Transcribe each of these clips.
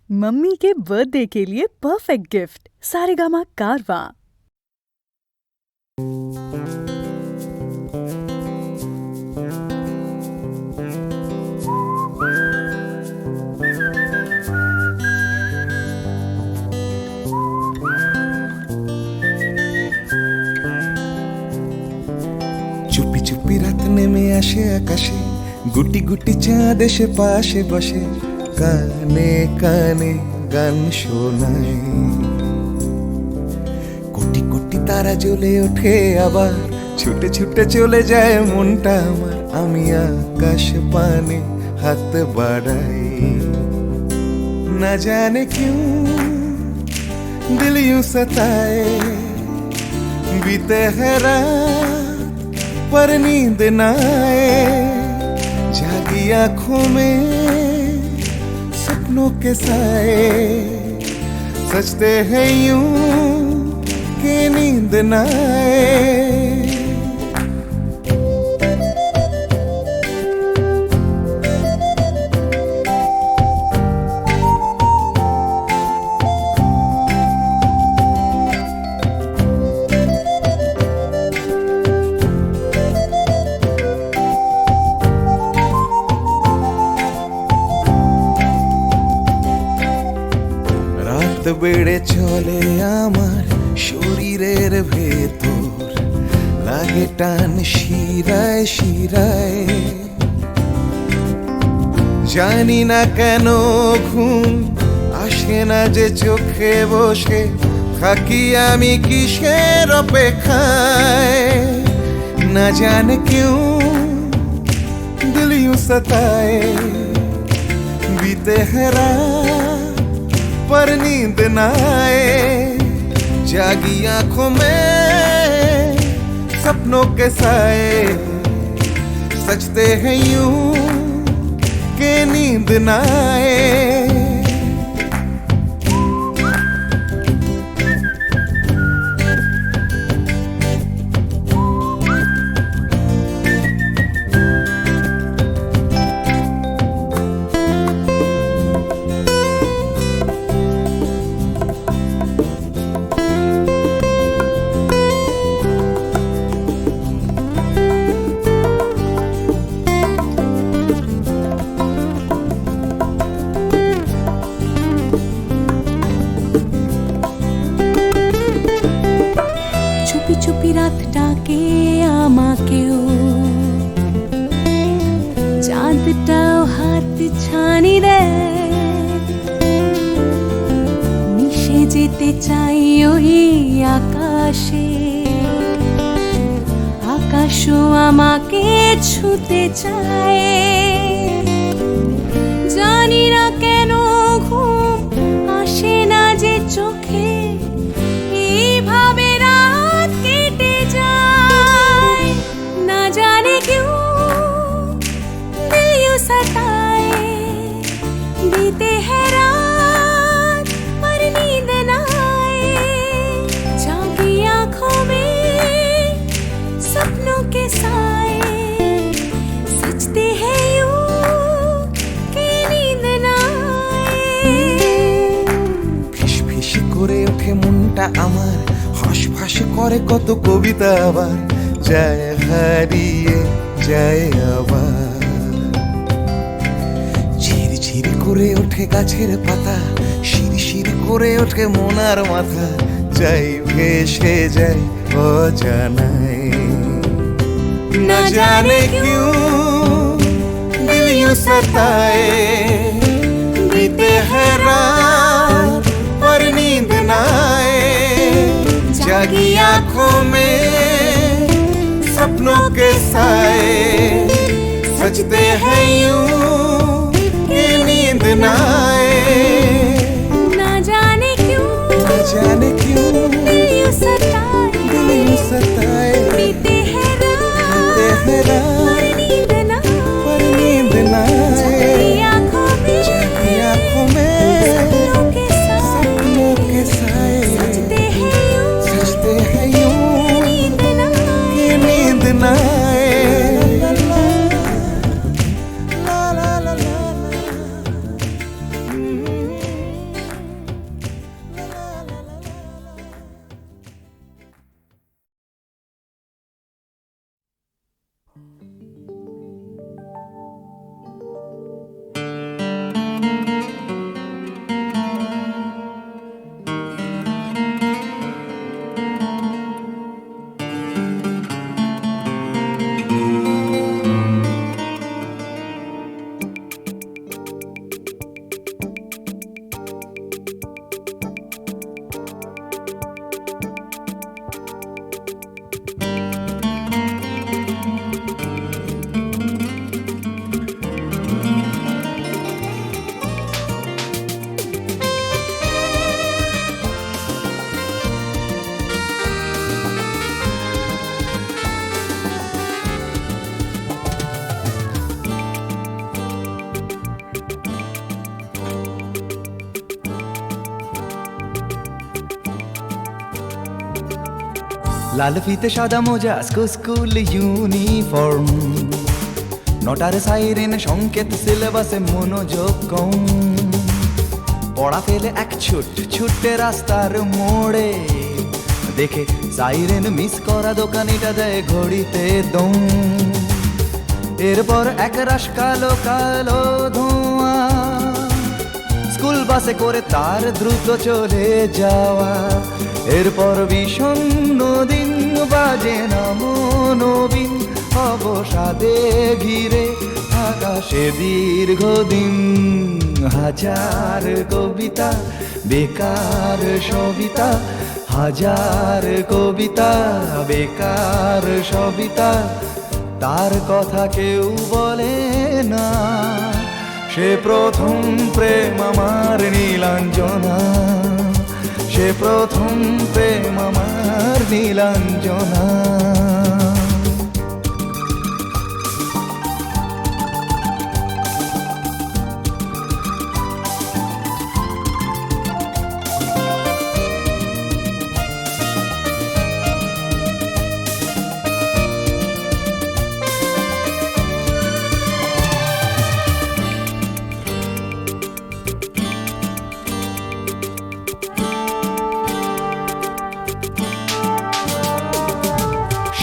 Mummy के birthday के लिए परफेक्ट गिफ्ट सारेगामा कारवां। চুপি চুপি রাত নেমে আসে আকাশে, গুটি গুটি চাঁদ এসে পাশে বসে, কানে কানে গান শোনায়। কোটি কোটি তারা জ্বলে ওঠে আবার, ছুটে ছুটে চলে যায় মনটা আমার। আমি আকাশ পানে হাত বাড়াই, না জানে क्यों दिल यूं सताए। बीते है रात पर नींद न आए, जागी आंखों में सपनों के साए। सजते हैं यूं कि नींद न आए। বেড়ে চলে আমার শরীরের ভেতর, লাগে টান শিরায় শিরায়। জানি না কেন ঘুম আসে না যে চোখে বসে থাকি আমি কিসের অপেক্ষায়। না জানে क्यों दिल यूं सताए। बीते है रात पर नींद न आए, जागी आंखों में सपनों के साए। सजते हैं यूं कि नींद न आए। চুপি চুপি রাত ডাকে আমাকেও, চাঁদটাও হাত ছানি দেয়। মিশে যেতে চাই ওই আকাশে, আকাশও আমাকে ছুতে চায়। জানি না কেন ঘুম আসে না যে চোখে, এইভাবে सताए। बीते है रात पर नींद न आए, जागी आंखों में सपनों के साए। सजते हैं यूं कि नींद न आए। ফিস ফিস করে ওঠে মনটা আমার, হাঁসফাঁস করে কত কবিতা আবার, যায় হারিয়ে যায় আবার। ঝিরি করে ওঠে গাছের পাতা, শিরশির করে ওঠে মনার মাথা, যাই ভেসে যায় অজানায়। না জানে क्यों दिल यूं सताए। बीते है रात पर नींद न आए, जागी आंखों में सपनों के साए। सजते हैं यूं नींद न आए। ना जाने क्यों दिल यूं सताए। बीते है रात पर नींद न आए, जागी आंखों में सपनों के साए। सजते हैं यूं कि नींद न आए। লাল ফিতে সাদা মোজা স্কুল ইউনিফর্ম, নটার সাইরেন সংকেত সিলেবাসে মনোযোগ কম। পড়া ফেলে এক ছুটে রাস্তার মোড়ে, দেখে সাইরেন মিস করা দোকানিটা দেয় ঘড়িতে দম। এরপর এক রাশ কালো কালো ধোঁয়া, স্কুল বাসে করে তার দ্রুত চলে যাওয়া। এরপর বিষণ্ণ দিন বাজে না মনোবিন, অবসাদে ঘিরে আকাশে দীর্ঘদিন। হাজার কবিতা বেকার সবিতা, হাজার কবিতা বেকার সবিতা, তার কথা কেউ বলে না। সে প্রথম প্রেম আমার নীলাঞ্জনা, সে প্রথম প্রেম আমার নীলাঞ্জনা।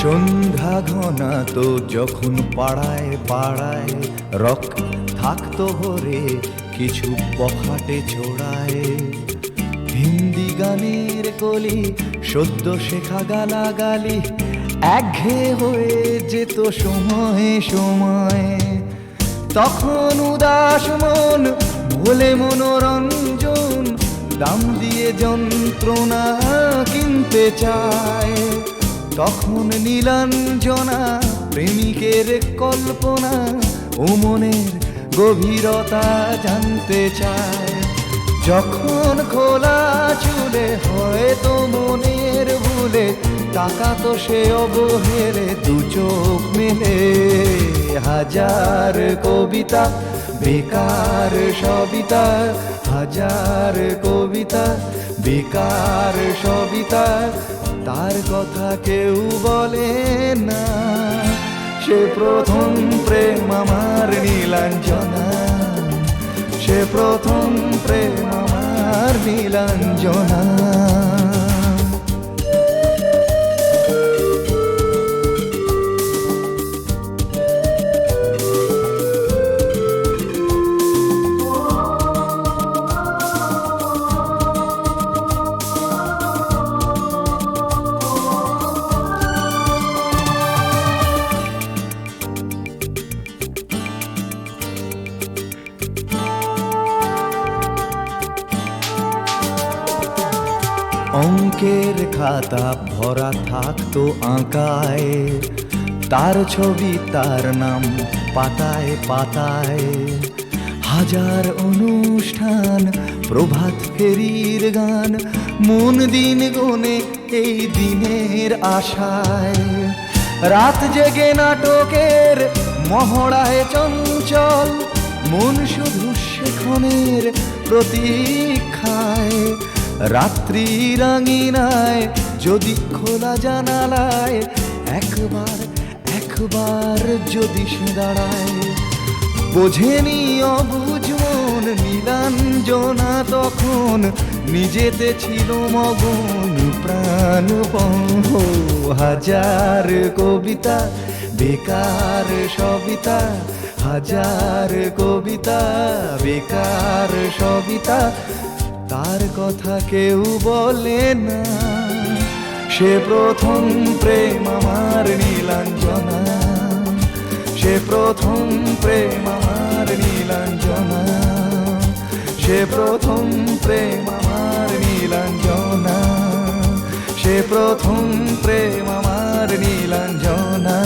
সন্ধ্যা ঘনা তো যখন পাড়ায় পাড়ায় রক থাকতো হরে কিছু বখাটে ছোড়ায়। হিন্দি গানের কলি সদ্য শেখা গালাগালি একঘেয়ে হয়ে যেত সময়ে সময়ে। তখন উদাস মন ভোলে মনোরঞ্জন, দাম দিয়ে যন্ত্রণা কিনতে চায়। তখন নীলাঞ্জনা প্রেমিকের কল্পনা ও মনের গভীরতা জানতে চায়। যখন খোলা চুলে হয়তো মনের ভুলে তাকাতো সে অবহেলে দু চোখ মেলে। হাজার কবিতা বেকার সবিতা, হাজার কবিতা বেকার সবিতা, তার কথা কেউ বলে না। সে প্রথম প্রেম আমার নীলাঞ্জনা, সে প্রথম প্রেম আমার নীলাঞ্জনা। অঙ্কের খাতা ভরা থাকতো আঁকায়, তার ছবি তার নাম পাতায় পাতায়। হাজার অনুষ্ঠান প্রভাত ফেরির গান, মন দিন গোনে এই দিনের আশায়। রাত জেগে নাটকের মহড়ায় চঞ্চল, মন শুধু সেক্ষণের প্রতীক্ষায়। রাত্রি রাঙিনায় যদি খোলা জানালায় একবার একবার যদি সে দাঁড়ায়। বোঝেনি অবুঝ মন নীলাঞ্জনা তখন, নিজেতে ছিল মগন প্রাণপণ। হাজার কবিতা বেকার সবিতা, হাজার কবিতা বেকার সবিতা, তার কথা কেউ বলে না। সে প্রথম প্রেম আমার নীলাঞ্জনা, সে প্রথম প্রেম আমার নীলাঞ্জনা, সে প্রথম প্রেম আমার নীলাঞ্জনা, সে প্রথম প্রেম আমার নীলাঞ্জনা।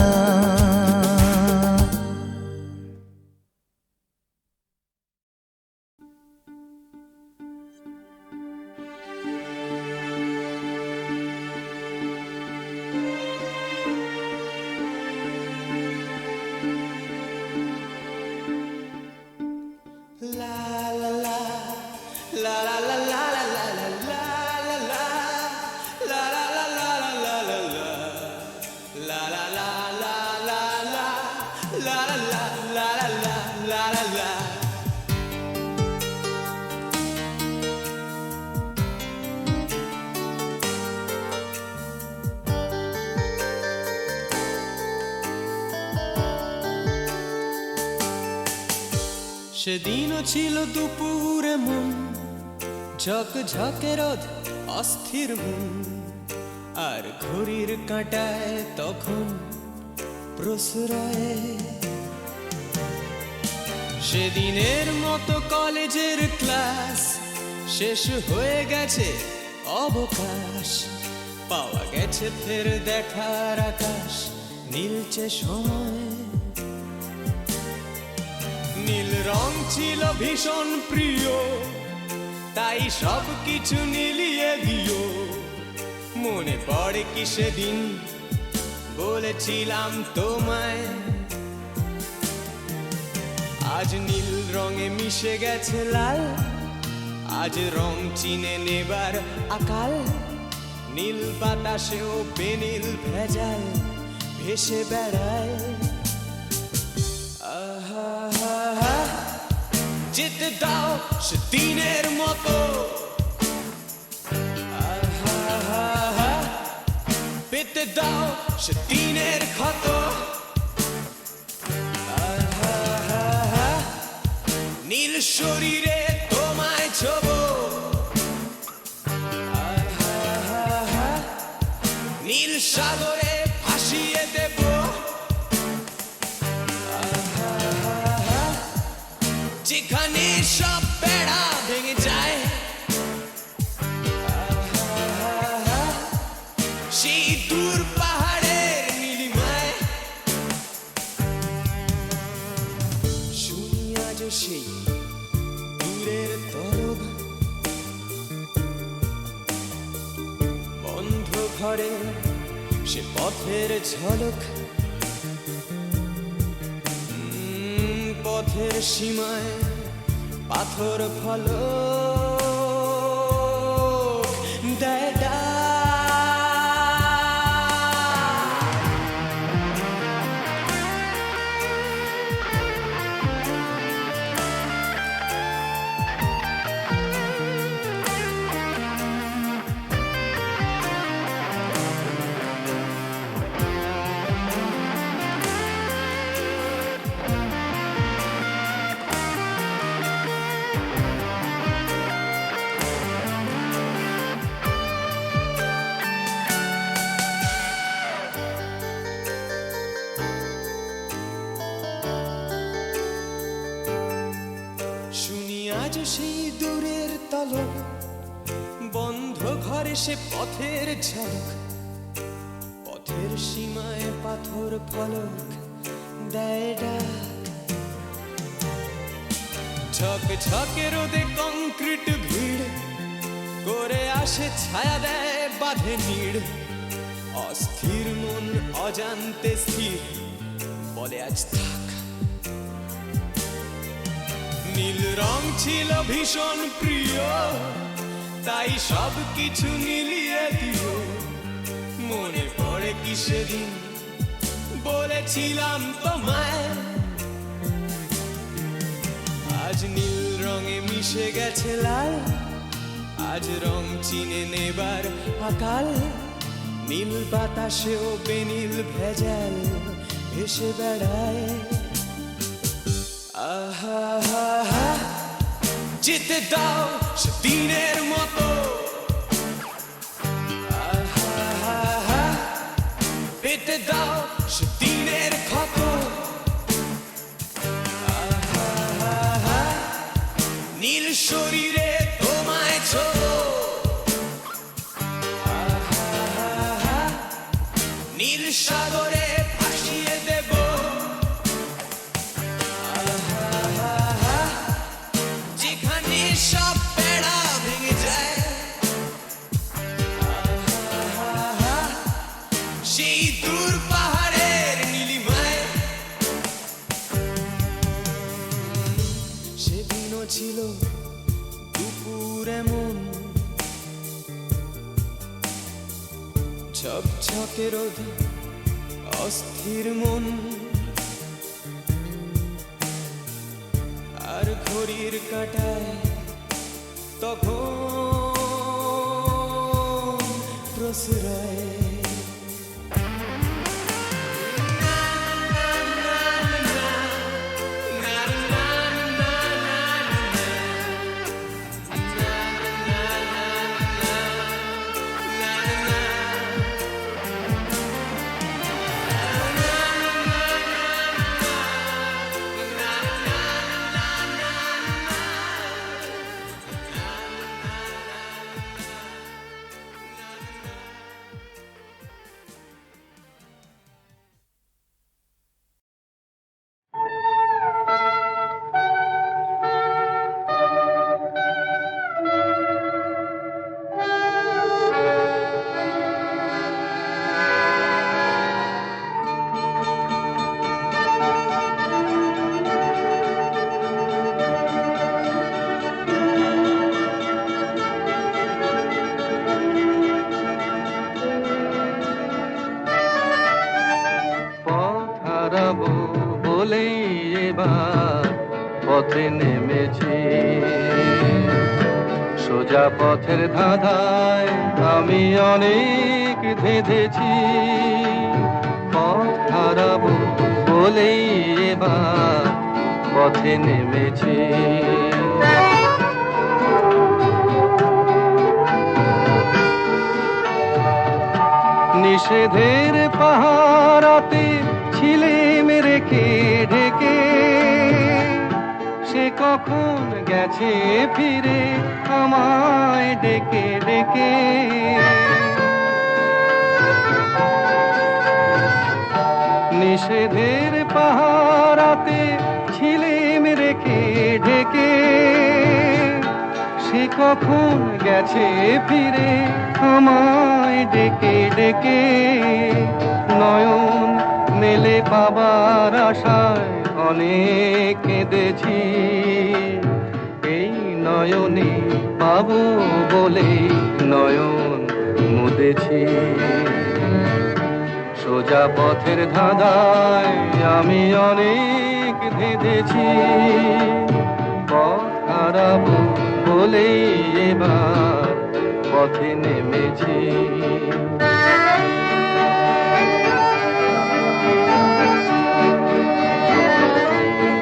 সেদিনও ছিল দুপুরে মন ঝকঝকে রোদ অস্থির মন আর ঘড়ির কাঁটায় তখন প্রশ্রয় সেদিনের মতো কলেজের ক্লাস শেষ হয়ে গেছে অবকাশ পাওয়া গেছে ফের দেখার আকাশ নীলচে সময় নীল রং ছিল ভীষণ প্রিয় তাই সব কিছু নীলিয়ে দিও মনে পড়ে কি সেদিন বলেছিলাম তোমায় আজ নীল রঙে মিশে গেছে লাল আজ রং চিনে নেবার আকাল নীল বাতাসেও বেনীল ভেজাল ভেসে বেড়ায় আহা যেতে দাও সে দিনের মতো আহা পেতে দাও সে দিনের ক্ষত আহা নীল শরীরে তোমায় ছোবো আহা নীল সাগরে ভাসিয়ে দেব যেখানে সব বেড়া ভেঙে যায় সেই দূর পাহাড়ের নীলিমায় শুনি আজ সেই দূরের তরব বন্ধ ঘরে সে পথের ঝলক পথের সীমায় পাথর ফলক দেয় ডাক। শুনি আজ সেই দূরের তলক বন্ধ ঘরে সে পথের ঝলক পথের সীমায় পাথর ফলক দেয় ডাক ঝকঝকে রোদে কংক্রিট ভিড় করে আসে ছায়া দেয় বাঁধে নিড় অস্থির মন অজান্তে স্থির বলে আজ থাক নীল রং ছিল ভীষণ প্রিয় তাই সব কিছু মিলিয়ে দিও মনে পড়ে কি সেদিন বলেছিলাম তোমায় আজ নীল রঙে মিশে গেছে লাল আজ রং চিনে নেবার আকাল নীল বাতাসেও বেনীল ভেজাল ভেসে বেড়ায় আহা যেতে দাও সে দিনের মতো আহা পেতে দাও সে দিনের ক্ষত আহা নীল শরীরে তোমায় ছোবো আহা নীল সাগরে ভাসিয়ে দেব যেখানে সব বেড়া ভেঙে যায় সেই দূর পাহাড়ের নীলিমায় সেদিনও ছিল দুপুর এমন ঝকঝকে রোদ অস্থির মন আর ঘড়ির কাঁটায় তখন প্রশ্রয় না পথে নেমেছি। সোজা পথের ধাঁধায় আমি অনেক ধেঁধেছি, পথ হারাবো বলেই এবার পথে নেমেছি। নিষেধের পাহারাতে ছিলে মেরেকে ঢেকে, সে কখন গেছে ফিরে আমায় ডেকে ডেকে। নিষেধের পাহারাতে ছিলে মেরেকে ঢেকে, সে কখন গেছে ফিরে আমায় ডেকে ডেকে। নয়ন মেলে পাবার আশায় অনেক কেঁদেছি, এই নয়নে পাবো বলে নয়ন মুদেছি। সোজা পথের ধাঁধায় আমি অনেক ধেঁধেছি, পথ হারাবো বলেই এবার পথে নেমেছি।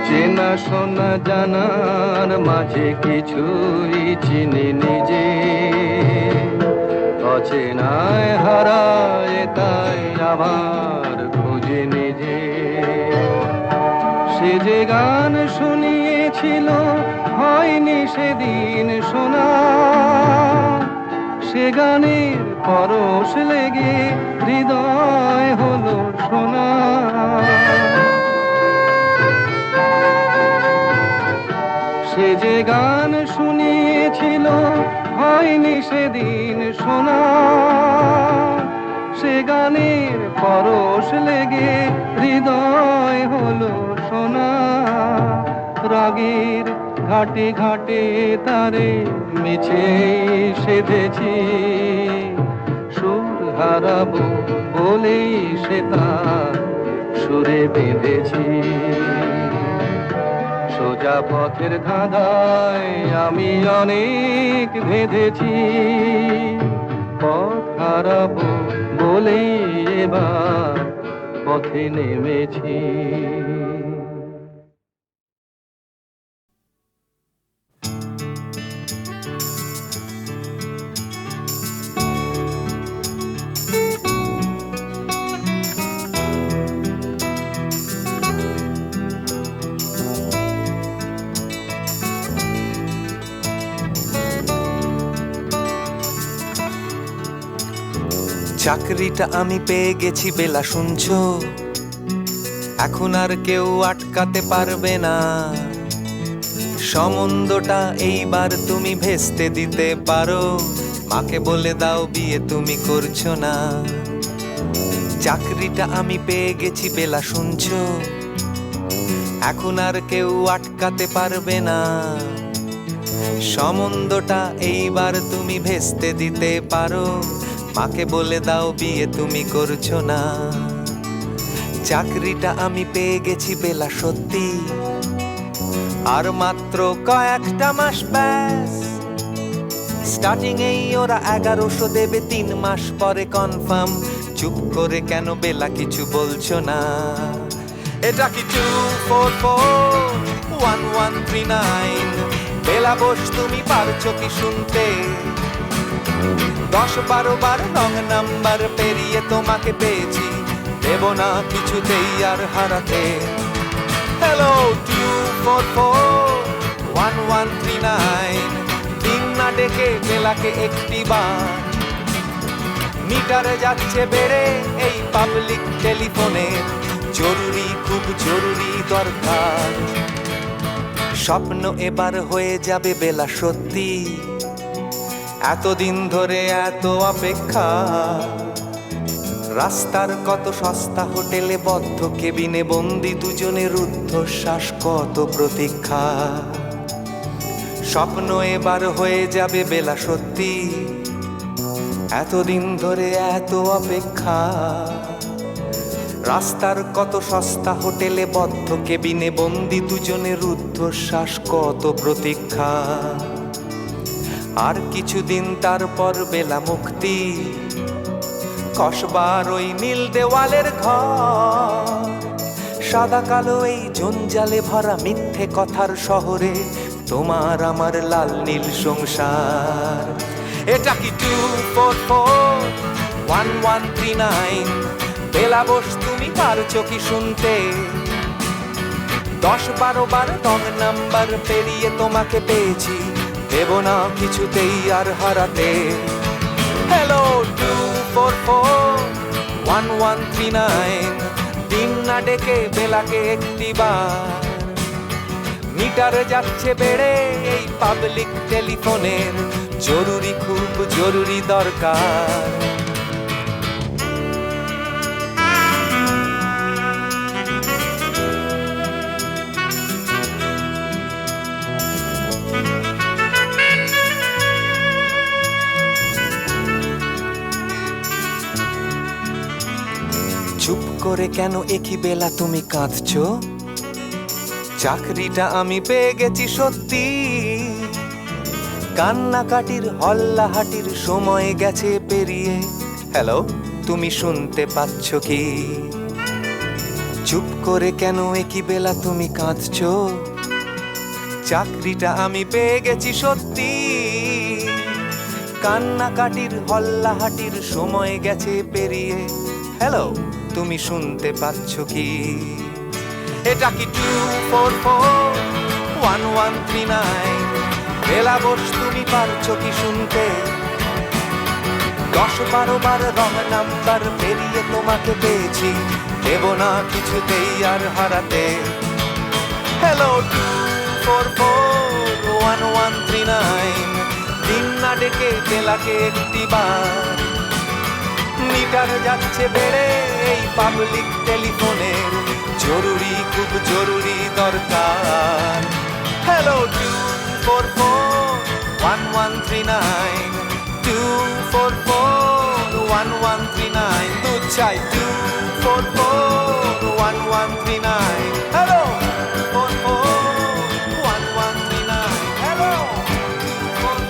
চেনা শোনা জানার মাঝে কিছুই চিনি নিজে, অচেনায় হারায় তাই আবার খুঁজে নিজে। সে যে গান শুনিয়েছিল হয়নি সেদিন শোনা, সে গানের পরশ লেগে হৃদয় হলো সোনা। সে যে গান শুনিয়েছিল হয়নি সেদিন শোনা, সে গানের পরশ লেগে হৃদয় হলো সোনা। রাগের ঘাটে ঘাটে তারে মিছে সেধেছি, সুর হারাবো বলেই সে তার সুরে বেঁধেছি। সোজা পথের ধাঁধায় আমি অনেক ধেঁধেছি, পথ হারাবো বলেই এবার পথে নেমেছি। চাকরিটা আমি পেয়ে গেছি বেলা শুনছো, এখন আর কেউ আটকাতে পারবে না। সম্বন্ধটা এইবার তুমি ভেস্তে দিতে পারো, মাকে বলে দাও বিয়ে তুমি করছো না। চাকরিটা আমি পেয়ে গেছি বেলা শুনছো, এখন আর কেউ আটকাতে পারবে না। সম্বন্ধটা এইবার তুমি ভেস্তে দিতে পারো, মাকে বলে দাও বিয়ে তুমি করছো না। চাকরিটা আমি পেয়ে গেছি বেলা সত্যি, আর মাত্র কয়েকটা মাস ব্যাস। স্টার্টিং এই ওরা 1100 দেবে, 3 মাস পরে কনফার্ম। চুপ করে কেন বেলা কিছু বলছো না? এটা কি 2441139? বেলা বোস তুমি পারছো কি শুনতে? 10-12 বার রং নাম্বার পেরিয়ে তোমাকে পেয়েছি, দেব না কিছুতেই আর হারাতে। হ্যালো 2441139, দিন না ডেকে বেলাকে একটি বার। মিটারে যাচ্ছে বেড়ে এই পাবলিক টেলিফোনে, জরুরি খুব জরুরি দরকার। স্বপ্ন এবার হয়ে যাবে বেলা সত্যি, এতদিন ধরে এত অপেক্ষা। রাস্তার কত সস্তা হোটেলে বদ্ধ কেবিনে বন্দি দুজনের রুদ্ধশ্বাস, কত প্রতীক্ষা। স্বপ্ন এবার হয়ে যাবে বেলা সত্যি, এতদিন ধরে এত অপেক্ষা। রাস্তার কত সস্তা হোটেলে বদ্ধ কেবিনে বন্দি দুজনের রুদ্ধশ্বাস, কত প্রতীক্ষা। আর কিছুদিন তারপর বেলা মুক্তি, কসবার ওই নীল দেওয়ালের ঘর। সাদা কালো এই জঞ্জালে ভরা মিথ্যে কথার শহরে তোমার আমার লাল নীল সংসার। এটা কি 2441139? বেলা বোস তুমি পারছো কি শুনতে? 10-12 বার রং নাম্বার পেরিয়ে তোমাকে পেয়েছি, দেব না কিছুতেই আর হারাতে। হ্যালো 2441139, দিন না ডেকে বেলাকে একটিবার। মিটারে যাচ্ছে বেড়ে এই পাবলিক টেলিফোনের, জরুরি খুব জরুরি দরকার। চুপ করে কেন একই বেলা তুমি কাঁদছো? চাকরিটা আমি পেয়ে গেছি সত্যি, কান্নাকাটির হল্লাহাটির সময় গেছে পেরিয়ে। হ্যালো, তুমি শুনতে পাচ্ছ কি? চুপ করে কেন একই বেলা তুমি কাঁদছো? চাকরিটা আমি পেয়ে গেছি সত্যি, কান্নাকাটির হল্লাহাটির সময় গেছে পেরিয়ে। হ্যালো, তুমি শুনতে পাচ্ছ কি? এটা কি 2441139? বেলা বোস তুমি পারছো কি শুনতে? 10-12 বার রং নাম্বার পেরিয়ে তোমাকে পেয়েছি, দেব না কিছুতেই আর হারাতে। হ্যালো 2441139, দিন না ডেকে বেলাকে একটিবার। মিটার যাচ্ছে বেড়ে এই পাবলিক টেলিফোনের, জরুরি খুব জরুরি দরকার। হ্যালো 2441139, 2441139, দুধ চাই 2441139। Hello 2441139, hello 2441139।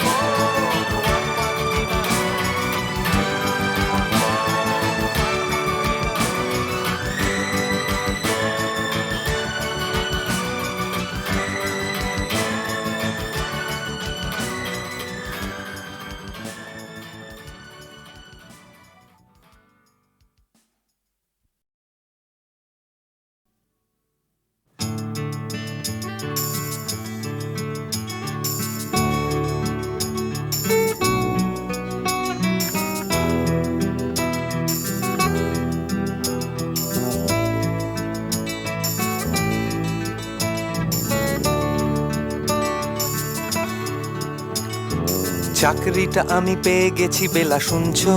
চাকরিটা আমি পেয়ে গেছি বেলা, শুনছো?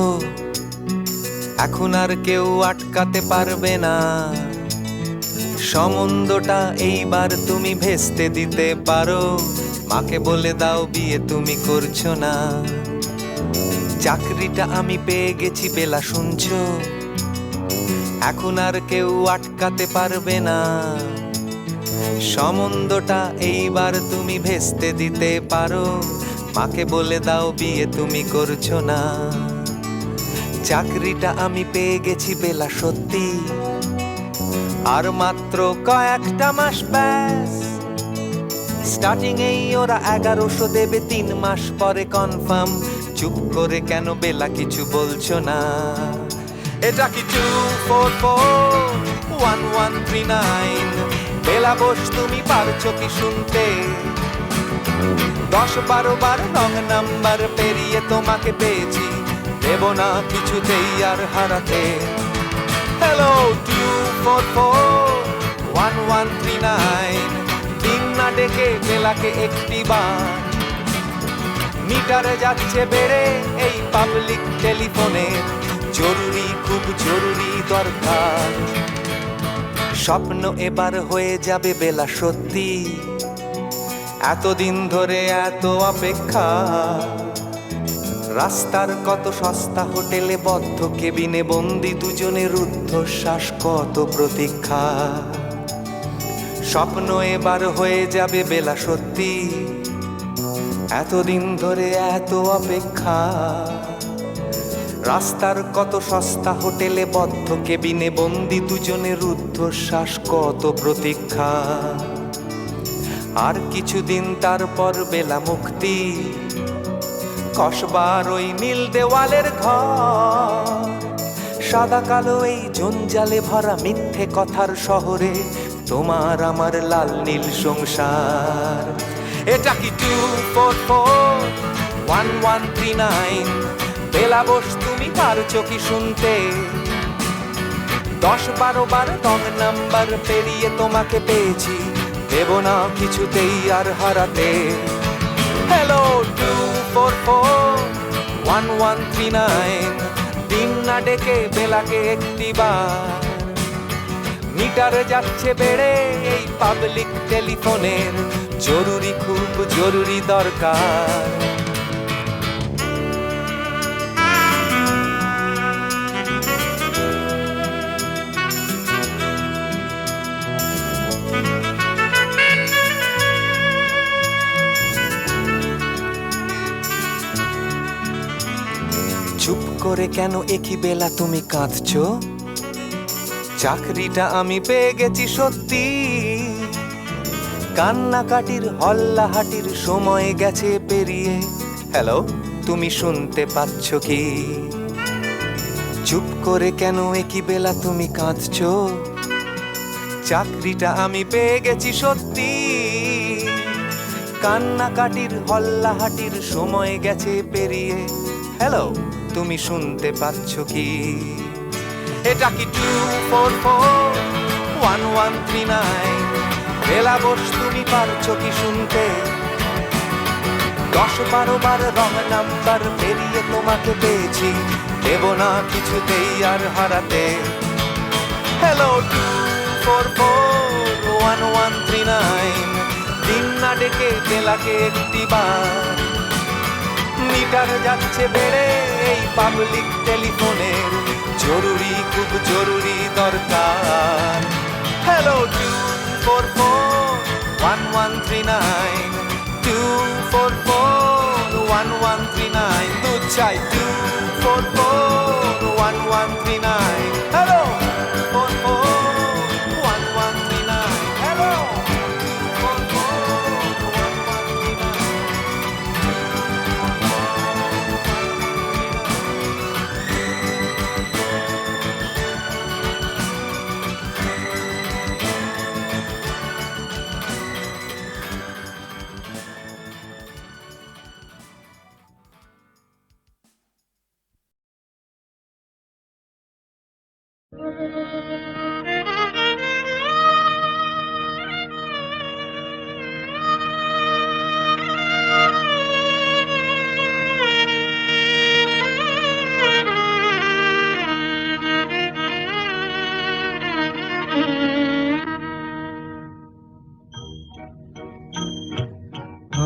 এখন আর কেউ আটকাতে পারবে না। সম্বন্ধটা এইবার তুমি ভেস্তে দিতে পারো, মাকে বলে দাও বিয়ে তুমি করছো না। চাকরিটা আমি পেয়ে গেছি বেলা, শুনছো? এখন আর কেউ আটকাতে পারবে না। সম্বন্ধটা এইবার তুমি ভেস্তে দিতে পারো, মাকে বলে দাও বিয়ে তুমি করছো না। চাকরিটা আমি পেয়ে গেছি বেলা, সত্যি, আর মাত্র কয়েকটা মাস ব্যাস। স্টার্টিং এই ওরা 1100 দেবে, 3 মাস পরে কনফার্ম। চুপ করে কেন বেলা কিছু বলছো না? এটা কি 2441139? বেলা বোস তুমি পারছো কি শুনতে? 10-12 বার রং নাম্বার পেরিয়ে তোমাকে পেয়েছি, দেব না কিছুতেই আর হারাতে। হ্যালো 2441139, দিন না ডেকে বেলাকে একটিবার। মিটারে যাচ্ছে বেড়ে এই পাবলিক টেলিফোনের, জরুরি খুব জরুরি দরকার। স্বপ্ন এবার হয়ে যাবে বেলা সত্যি, এতদিন ধরে এত অপেক্ষা। রাস্তার কত সস্তা হোটেলে বদ্ধ কেবিনে বন্দি দুজনে রুদ্ধশ্বাস, কত প্রতীক্ষা। স্বপ্ন এবার হয়ে যাবে বেলা সত্যি, এতদিন ধরে এত অপেক্ষা। রাস্তার কত সস্তা হোটেলে বদ্ধ কেবিনে বন্দি দুজনে রুদ্ধশ্বাস, কত প্রতীক্ষা। আর কিছুদিন তারপর বেলা মুক্তি, কসবার ওই নীল দেওয়ালের ঘর। সাদা কালো এই জঞ্জালে ভরা মিথ্যে কথার শহরে তোমার আমার লাল নীল সংসার। এটা কি 2441139? বেলা বোস তুমি পারছো কি শুনতে? 10-12 বার রং নাম্বার পেরিয়ে তোমাকে পেয়েছি, দেব না কিছুতেই আর হারাতে। হ্যালো 2441139, দিন না ডেকে বেলাকে একটিবার। মিটার যাচ্ছে বেড়ে এই পাবলিক টেলিফোনের, জরুরি খুব জরুরি দরকার। চুপ করে কেন একই বেলা তুমি কাঁদছো? চাকরিটা আমি পেয়ে গেছি সত্যি, কান্নাকাটির হল্লাহাটির সময় গেছে পেরিয়ে। হ্যালো, তুমি শুনতে পাচ্ছ কি? চুপ করে কেন একই বেলা তুমি কাঁদছো? চাকরিটা আমি পেয়ে গেছি সত্যি, কান্নাকাটির হল্লাহাটির সময় গেছে পেরিয়ে। হ্যালো, তুমি শুনতে পাচ্ছ কি? এটা কি 2441139? বেলা বোস তুমি পারছো কি শুনতে? 10-12 বার রং নাম্বার পেরিয়ে তোমাকে পেয়েছি, দেব না কিছুতেই আর হারাতে। হ্যালো 2441139, দিন না ডেকে বেলাকে একটিবার। মিটার যাচ্ছে বেড়ে এই পাবলিক টেলিফোনের, জরুরি খুব জরুরি দরকার। হ্যালো 2441139, 2441139, দুধ চাই 2441139। Hello 2441139, hello 2441139।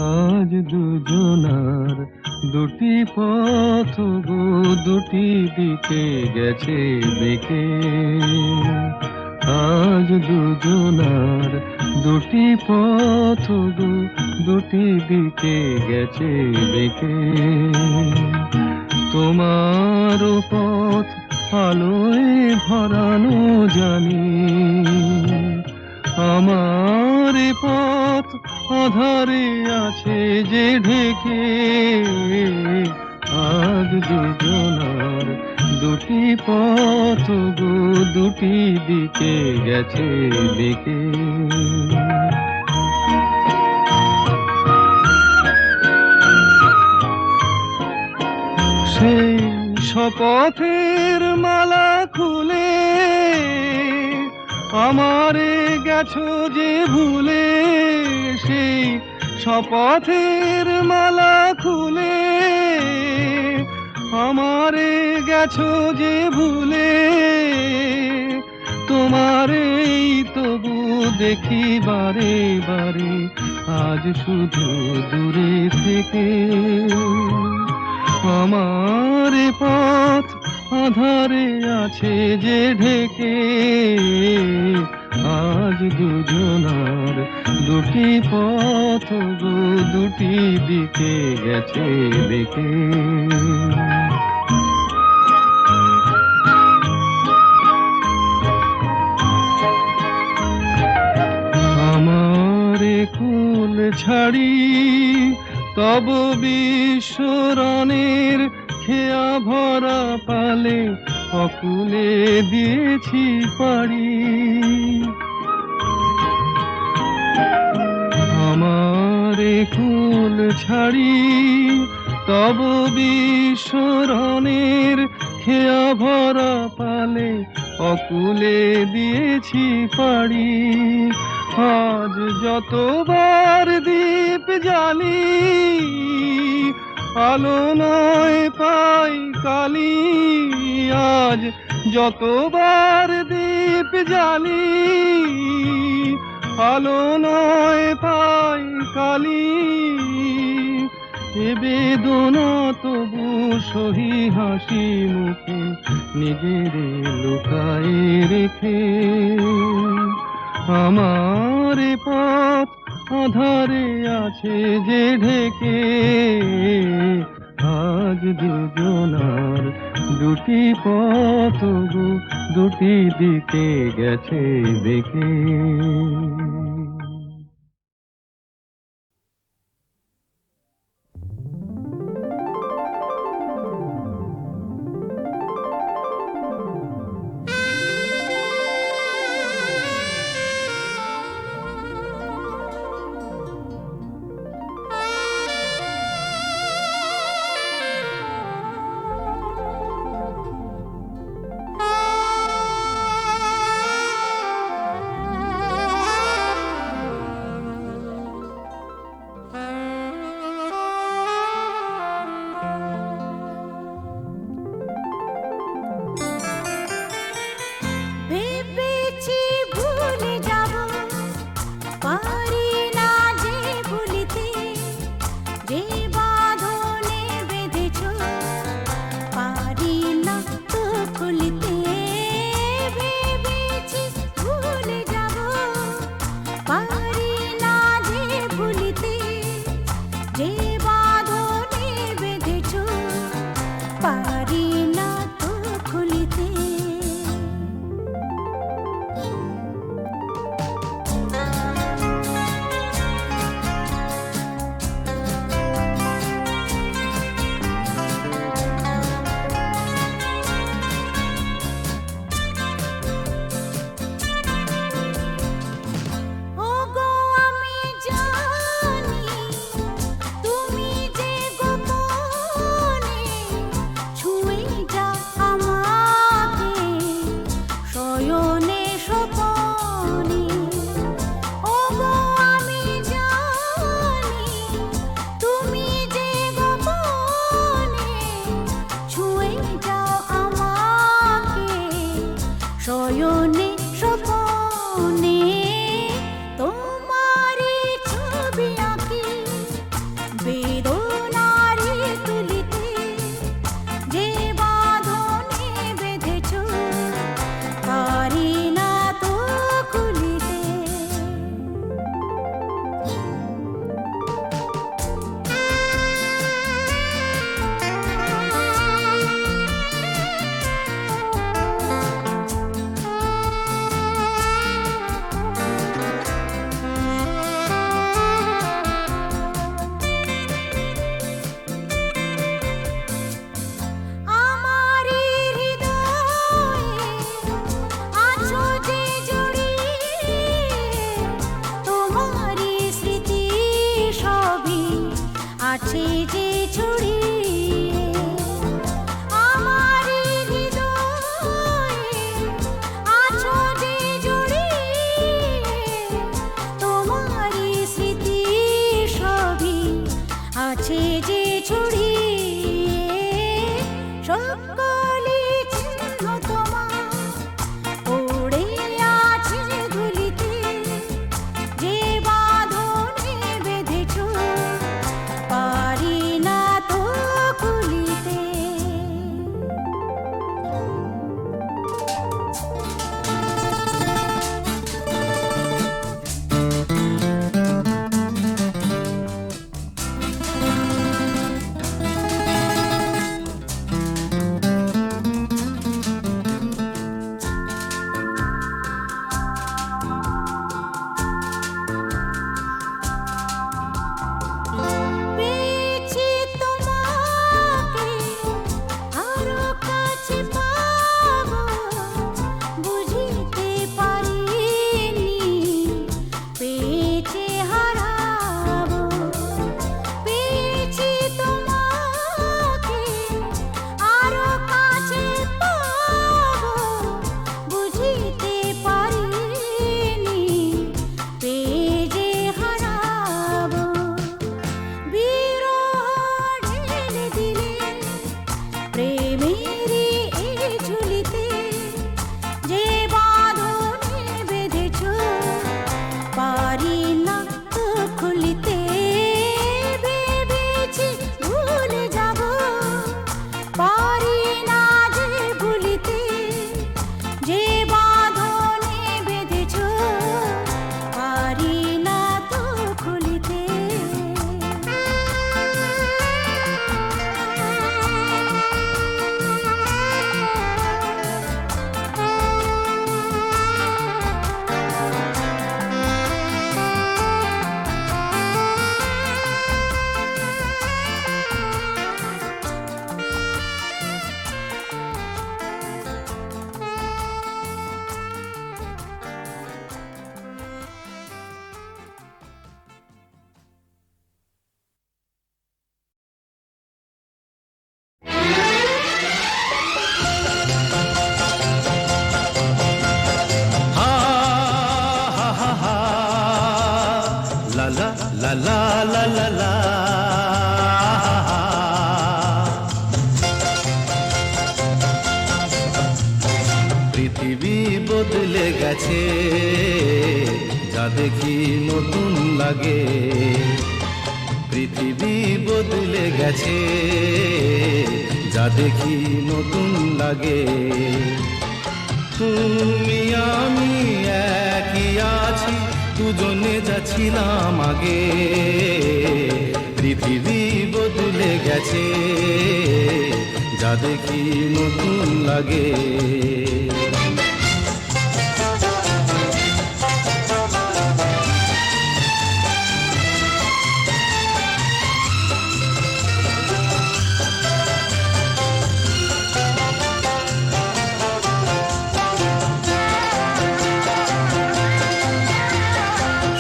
আজ দুজনার দুটি পথ গো, দুটি দিকে গেছে বেঁকে। আজ দুজনার দুটি পথ গো, দুটি দিকে গেছে বেঁকে। তোমার পথ আলোয় ভরানো জানি, আমার পথ আধারে আছে যে ঢেকে। আজ দুজনার দুটি পথ গো, দুটি দিকে গেছে বেঁকে। সেই শপথের মালা খুলে আমারে গেছো যে ভুলে। সেই শপথের মালা খুলে আমারে গেছো যে ভুলে। তোমারেই তবু দেখি বারে বারে, আজ শুধু দূরে থেকে। পথ আধারে আছে যে ঢেকে, আজ দুজনার দুটি পথ গো দুটি দিকে গেছে দেখে। আমারে কুল ছাড়ি তব বিশ্বরণের খেয়া ভরা পালে অকুলে দিয়েছি পাড়ি। আমারে কুল ছাড়ি তব বিশ্বরণের খেয়া ভরা পালে অকুলে দিয়েছি পাড়ি। আজ যতবার দীপ জ্বালি আলো নয় পাই কালি, আজ যতবার দীপ জ্বালি আলো নয় পাই কালি। এ বেদনা তবু সহি হাসি মুখে নিজের লুকায়ে রেখে। আমার পথ আধারে আছে যে ঢেকে, আজ দুজনার দুটি পথ গো দুটি দিকে গেছে দেখে। পৃথিবী বদলে গেছে, যা দেখি নতুন লাগে। পৃথিবী বদলে গেছে, যা দেখি নতুন লাগে। তুমি আমি একই আছি, দুজনে যাচ্ছিলাম আগে। পৃথিবী বদলে গেছে, যা দেখি নতুন লাগে।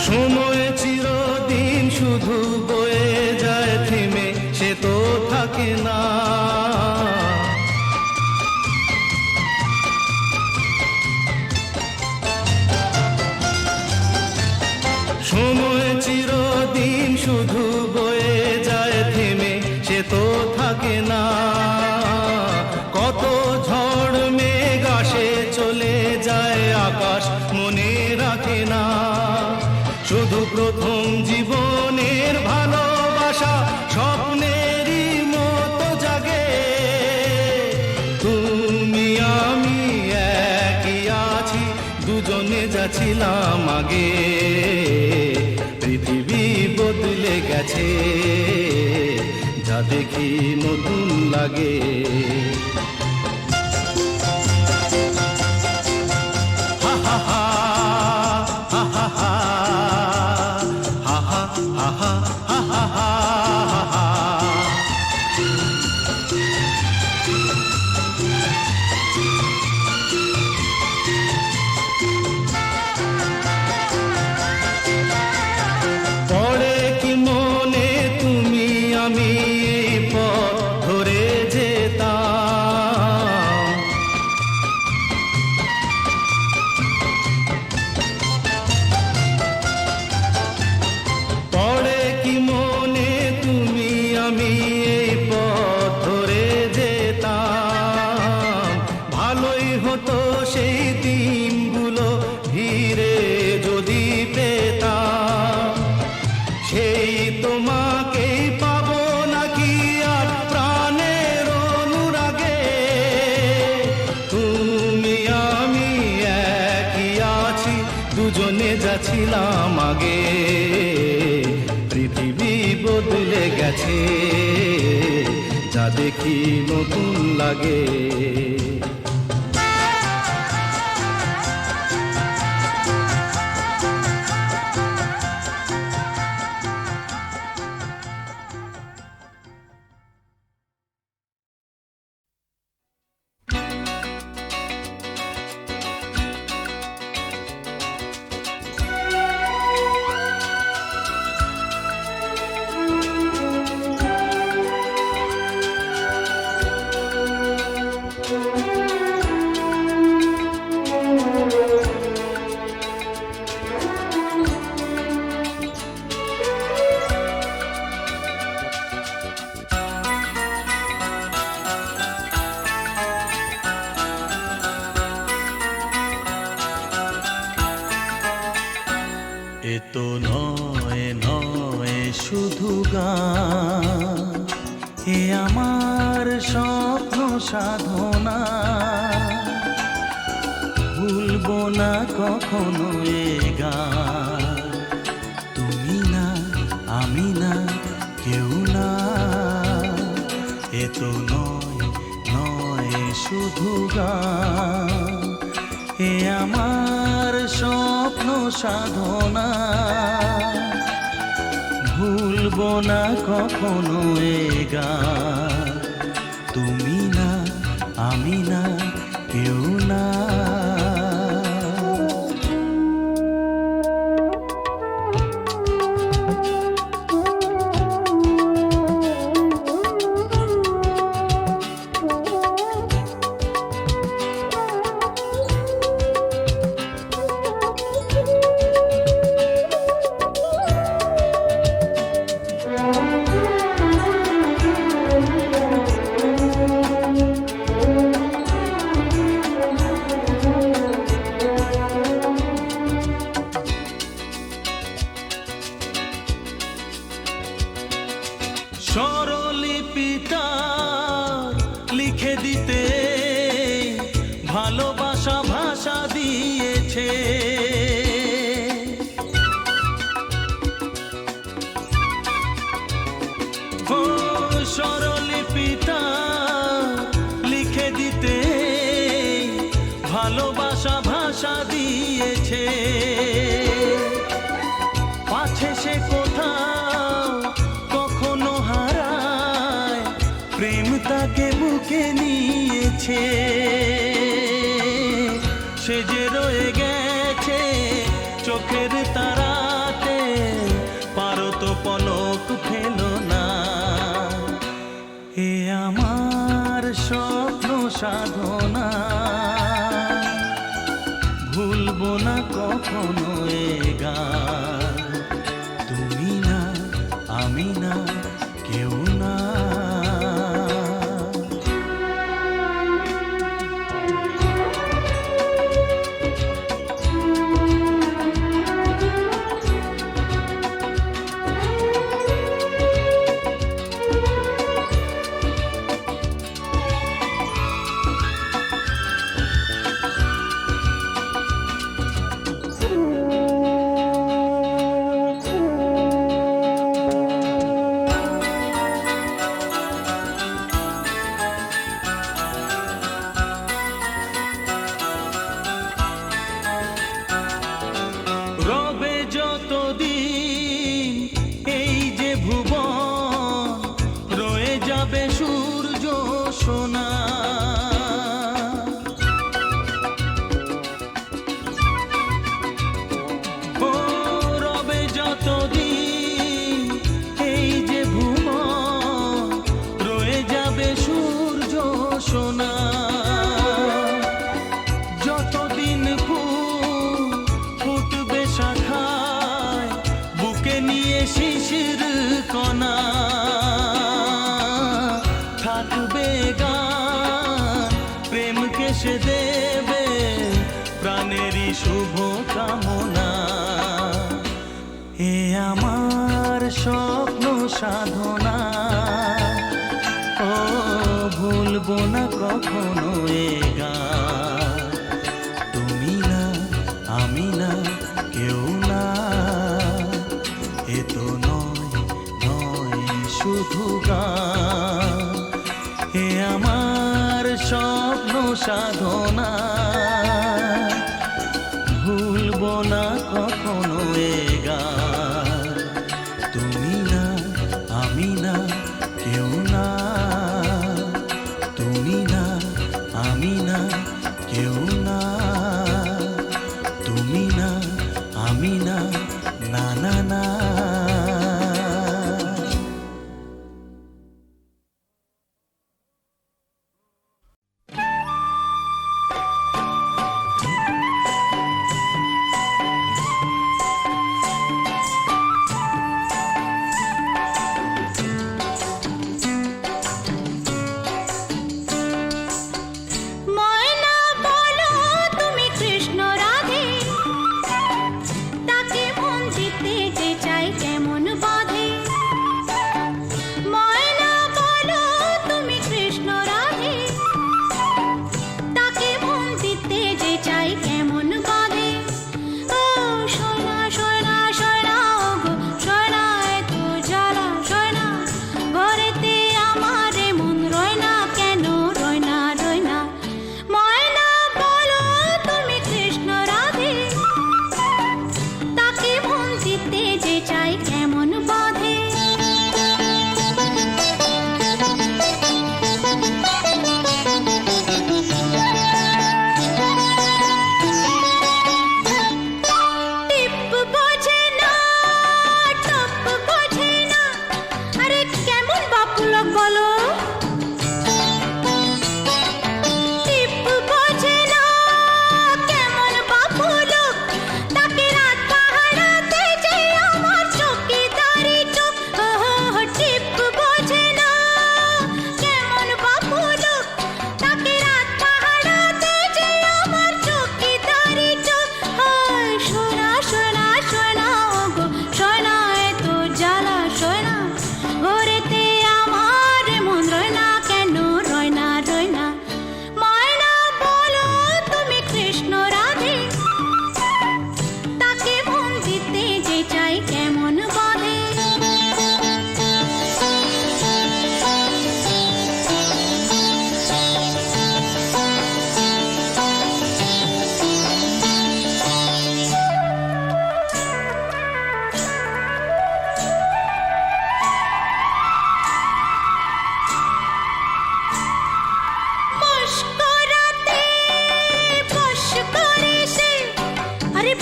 সময় চিরদিন শুধু বয়ে যায় থেমে, সে তো থাকে না। সময় চিরদিন শুধু বয়ে যায় থেমে, সে তো থাকে না। কত ঝড় মেঘ আসে চলে যায়, আকাশ মনে রাখে না। শুধু প্রথম জীবনের ভালোবাসা স্বপ্নেরই মতো জাগে। তুমি আমি একই আছি, দুজনে যাচ্ছিলাম আগে। পৃথিবী বদলে গেছে, যা দেখি নতুন লাগে। হা হা হা হা হা হা হা হা হা হা হা। পড়ে কি মনে তুমি আমি এই পথ ধরে যেতাম। পড়ে কি মনে তুমি আমি এই পথ ধরে যেতাম। ভালোই হতো সেই দিনগুলো ধীরে যদি পেতাম। সেই তোমাকেই পাবো নাকি আর প্রাণের অনুরাগে। তুমি আমি একই আছি, দুজনে যাচ্ছিলাম আগে। পৃথিবী বদলে গেছে, যা দেখি নতুন লাগে। এ তো নয় নয় শুধু গান, এ আমার স্বপ্ন সাধনা। ভুলবো না কখনো এ গান, তুমি না আমি না কেউ না। এ তো নয় নয় শুধু গান, এ আমার স্বপ্ন সাধনা। ভুলবো না কখনো এ গান, তুমি না আমি না কেউ না। প্রেম তাকে বুকে নিয়েছে, সে যে রয়ে গেছে চোখের তারাতে, পারো তো পলক ফেলো না। এ আমার স্বপ্ন সাধনা, ভুলবো না কখনো এ গান। তুমি না, আমি না, কেউ না। রবে যতদিন এই যে ভুবন, রয়ে যাবে সূর্য সোনা। ও রবে যতদিন এই যে ভুবন, রয়ে যাবে সূর্য সোনা। যতদিন ফুল ফুটবে শাখায়, বুকে নিয়ে শিশির কণা, থাকবে গান প্রেমকে সে দেবে প্রাণেরই শুভ কামনা। এ আমার স্বপ্ন সাধনা, ও ভুলবো না কখনো এ গান। তুমি না, আমি না, কেউ না। এ তো নয়, নয় শুধু গান। এ আমার স্বপ্ন সাধনা, ভুলবো না কখনো এ গান। তুমি না, আমি না, কেউ না। তুমি না, আমি না, কেউ না। তুমি না, আমি না, না না না।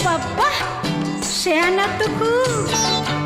বাবা শেয়ানা তো খুব